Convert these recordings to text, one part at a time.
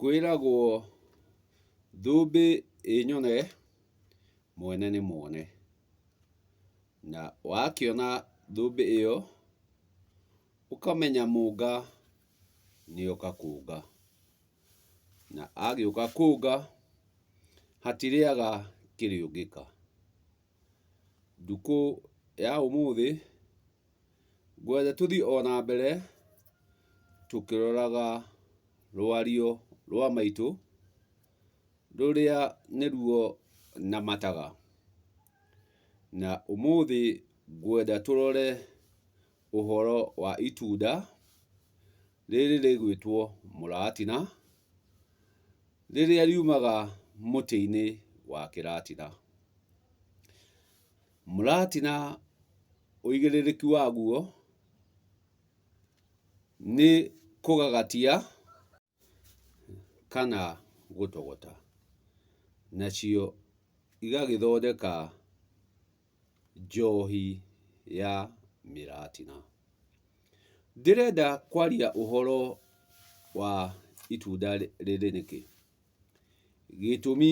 Kwĩragwo thũmbĩ ĩnyone mwene nĩ mwone. Na wakĩona thũmbĩ ĩyo ũkamenya mũnga nĩoka kũnga. Na agĩũka kũnga hatirĩaga kĩrĩũngĩka. Ndukũ ya ũmũthĩ ngwenda tũthiĩ ona mbere tũkĩroraga rwario rwa maitũ rũrĩa nĩruo na mataga. Na ũmũthĩ ngwenda tũrore ũhoro wa itunda rĩrĩ rĩgwĩtwo mũratina, rĩrĩa riumaga mũtĩ-inĩ wa kĩratina. Mũratina ũigĩrĩrĩki waguo nĩ kũgagatia kana gũtogota, nacio igagĩthondeka njohi ya mĩratina. Ndĩrenda kwaria ũhoro wa itunda rĩrĩ nĩkĩ? Gĩtũmi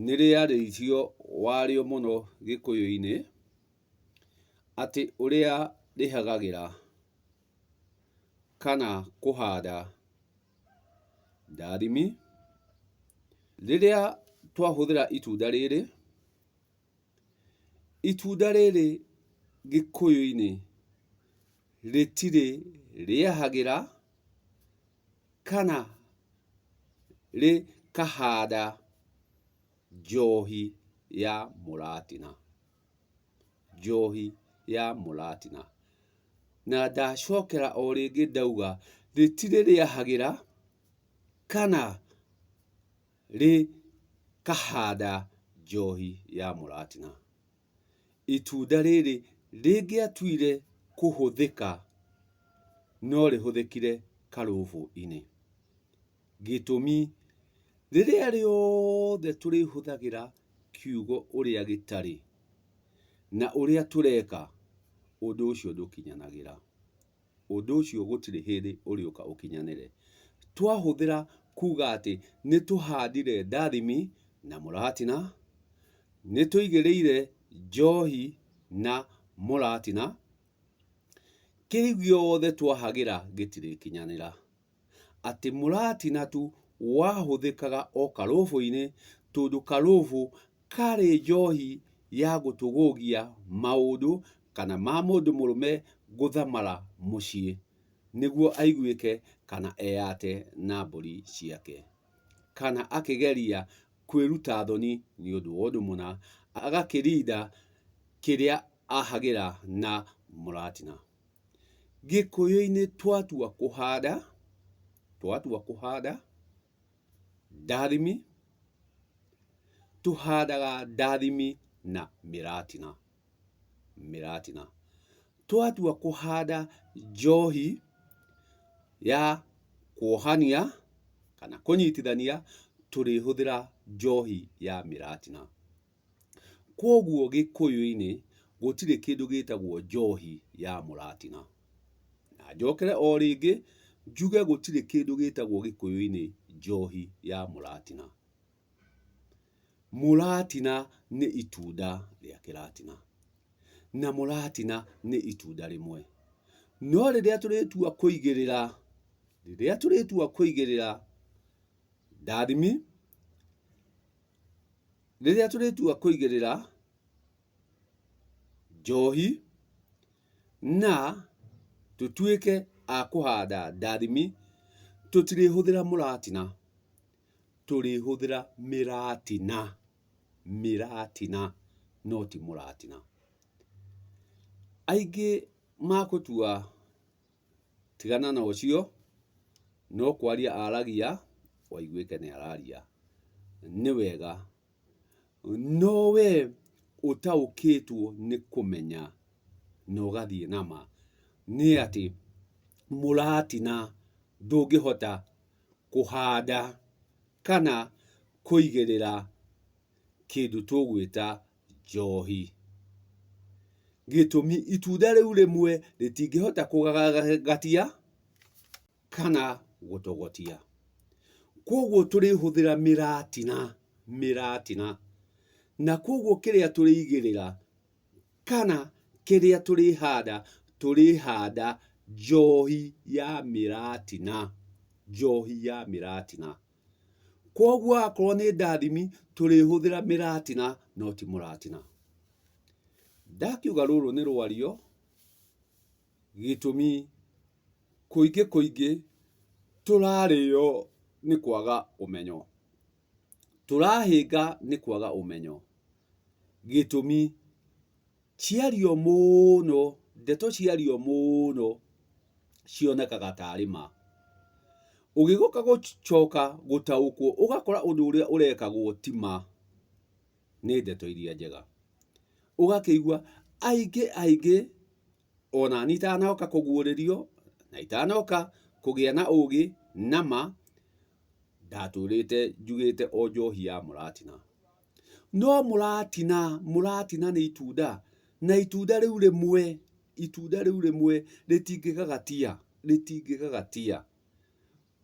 nĩ rĩarĩrio warĩo mũno Gĩkũyũ-inĩ atĩ ũrĩa rĩhagagĩra kana kũhanda ndathimi. Rĩrĩa twahũthĩra itunda rĩrĩ Gĩkũyũ-inĩ rĩtirĩ rĩahagĩra kana rĩkahanda njohi ya mũratina. Njohi ya mũratina. Na ndacokera o rĩngĩ ndauga rĩtirĩ rĩahagĩra kana rĩkahanda njohi ya mũratina. Itunda rĩrĩ rĩngĩatuire kũhũthĩka no rĩhũthĩkire karũbũ-inĩ. Gĩtũmi rĩrĩa rĩothe tũrĩhũthagĩra kiugo ũrĩa gĩtarĩ na ũrĩa tũreka, ũndũ ũcio ndũkinyanagĩra. Ũndũ ũcio gũtirĩ hĩndĩ ũrĩũka ũkinyanĩre. Twahũthĩra kuga atĩ nĩtũhandire ndathimi na mũratina, nĩtũigĩrĩire njohi na mũratina, kĩu gĩothe twahagĩra gĩtirĩkinyanĩra. Atĩ mũratina tu wahũthĩkaga o karũbũ-inĩ, tondũ karũbũ karĩ njohi ya gũtũgũgia maũndũ kana ma mũndũ mũrũme gũthamara mũciĩ nĩguo aiguĩke kana eyate na mbũri ciake, kana akĩgeria kwĩruta thoni nĩũndũ wa ũndũ mũna, agakĩrinda kĩrĩa ahagĩra na mũratina. Gĩkũyũ-inĩ twatua kũhanda ndathimi, tũhandaga ndathimi na mĩratina. Twatua kũhanda njohi ya kuohania kana kũnyitithania, tũrĩhũthĩra njohi ya mĩratina. Kwoguo Gĩkũyũ-inĩ gũtirĩ kĩndũ gĩtagwo njohi ya mũratina. Na njokere o rĩngĩ njuge gũtirĩ kĩndũ gĩtagwo Gĩkũyũ-inĩ njohi ya mũratina. Mũratina nĩ itunda rĩa kĩratina, na mũratina nĩ itunda rĩmwe. No rĩrĩa tũrĩtua kũigĩrĩra ndathimi, rĩrĩa tũrĩtua kũigĩrĩra njohi na tũtuĩke a kũhanda ndathimi, tũtirĩhũthĩra mũratina, tũrĩhũthĩra mĩratina no ti mũratina. Aingĩ magũtua tigana na ũcio, no kwaria aragia waiguĩke nĩ araria. Nĩ wega, no we ũtaũkĩtwo nĩ kũmenya na ũgathiĩ nama, nĩ atĩ mũratina ndũngĩhota kũhanda kana kũigĩrĩra kĩndũ tũgwĩta njohi. Gĩtũmi itunda rĩu rĩmwe rĩtingĩhota kũgagatia kana gũtogotia. Koguo tũrĩhũthĩra mĩratina na koguo kĩrĩa tũrĩigĩrĩra kana kĩrĩa tũrĩhanda njohi ya mĩratina. Koguo akorwo nĩ ndathimi tũrĩhũthĩra mĩratina no ti mũratina. Ndakiuga rũrũ nĩ rwario, gĩtũmi kũingĩ tũrarĩo nĩ kwaga ũmenyo, tũrahĩnga nĩ kwaga ũmenyo. Gĩtũmi ciario mũno, ndeto ciario mũno cionekaga tarĩ ma. Ũgĩgũka gũcoka gũtaũkwo ũgakora ũndũ ũrĩa ũrekagwo ti ma, nĩ ndeto iria njega. Ũgakĩigua aingĩ ona niĩ itanoka kũguũrĩrio na itanoka kũgĩa na ũgĩ na ma, ndatũrĩte njugĩte o njohi ya mũratina. No mũratina nĩ itunda, na itunda rĩu rĩmwe rĩtingĩgagatia.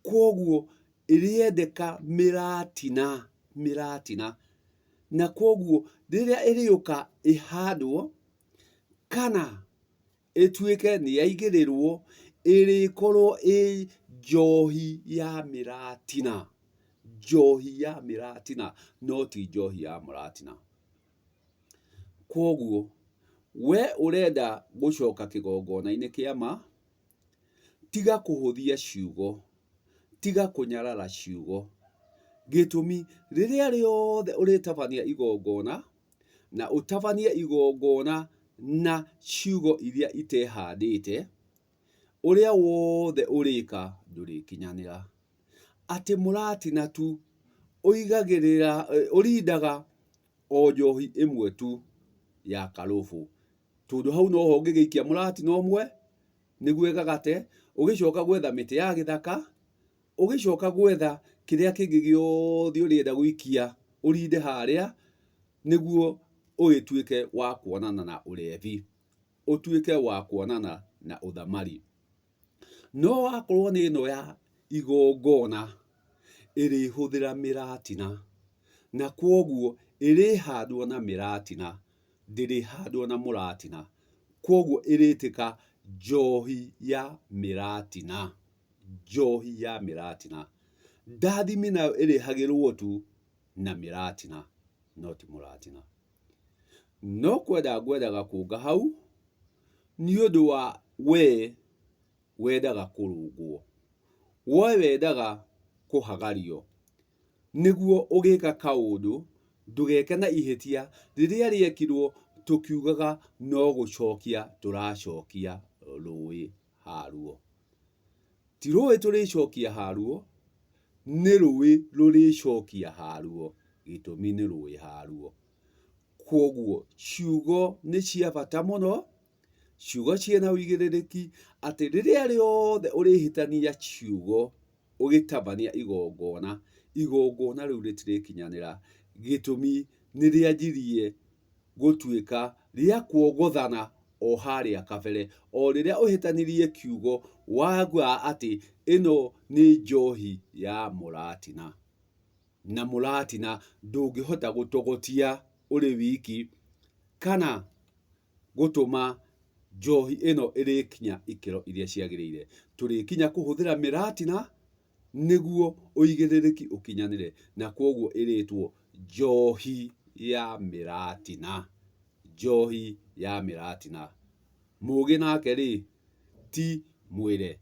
Koguo ĩrĩendeka mĩratina, na koguo rĩrĩa ĩrĩũka ĩhandwo kana ĩtuĩke nĩ yaigĩrĩrwo, ĩrĩkorwo ĩ njohi ya mĩratina, no ti njohi ya mũratina. Koguo we ũrenda gũcoka kĩgongona-inĩ kĩa ma, tiga kũhũthia ciugo, tiga kũnyarara ciugo. Gĩtũmi rĩrĩa rĩothe ũrĩtabania igongona na ũtabanie igongona na ciugo iria itehandĩte, ũrĩa wothe ũrĩka ndũrĩkinyanĩra. Atĩ mũratina tu ũrindaga o njohi ĩmwe tu ya karũbũ, tondũ hau noho ũngĩgĩikia mũratina ũmwe nĩguo ĩgagate, ũgĩcoka gwetha mĩtĩ ya gĩthaka, ũgĩcoka gwetha kĩrĩa kĩngĩ gĩothe ũrĩenda gũikia ũrinde harĩa, nĩguo ũgĩtuĩke wa kuonana na ũrebi, ũtuĩke wa kuonana na ũthamari. No wakorwo nĩ ĩno ya igongona ĩrĩhũthĩra mĩratina, na koguo ĩrĩhandwo na mĩratina, ndĩrĩhandwo na mũratina, koguo ĩrĩtĩka njohi ya mĩratina. Ndathimi nayo ĩrĩhagĩrwo tu na mĩratina, no ti mũratina. No ngwendaga kũnga hau nĩ ũndũ wa we wendaga kũrũngwo, we wendaga kũhagario, nĩguo ũgĩka kaũndũ ndũgeke na ihĩtia rĩrĩa rĩekirwo tũkiugaga no gũcokia tũracokia rũĩ haruo. Ti rũĩ tũrĩcokia haruo, nĩ rũĩ rũrĩcokia haruo, gĩtũmi nĩ rũĩ haruo. Koguo ciugo nĩ cia bata mũno, ciugo ciĩna ũigĩrĩrĩki, atĩ rĩrĩa rĩothe ũrĩhĩtania ciugo ũgĩtabania igongona rĩu rĩtirĩkinyanĩra, gĩtũmi nĩ rĩanjirie gũtuĩka rĩa kuogothana o harĩa kabere, o rĩrĩa ũhĩtanirie kiugo wauga atĩ ĩno nĩ njohi ya mũratina. Na mũratina ndũngĩhota gũtogotia ũrĩ wiki, kana gũtũma njohi ĩno ĩrĩkinya ikĩro iria ciagĩrĩire. Tũrĩkinya kũhũthĩra mĩratina nĩguo ũigĩrĩrĩki ũkinyanĩre, na koguo ĩrĩtwo njohi ya mĩratina. Mũgĩ nake rĩ ti mwĩre,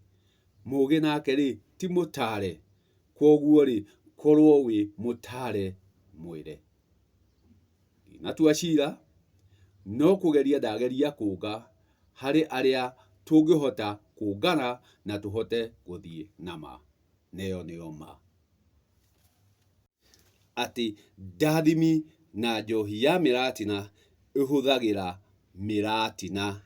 mũgĩ nake rĩ ti mũtare, koguo rĩ korwo wĩ mũtare mwĩre. Ndinatua cira, no kũgeria ndageria kũnga harĩ arĩa tũngĩhota kũngana na tũhote gũthiĩ na ma, neyo nĩyo ma. Atĩ ndathimi na njohi ya mĩratina ĩhũthagĩra mĩratina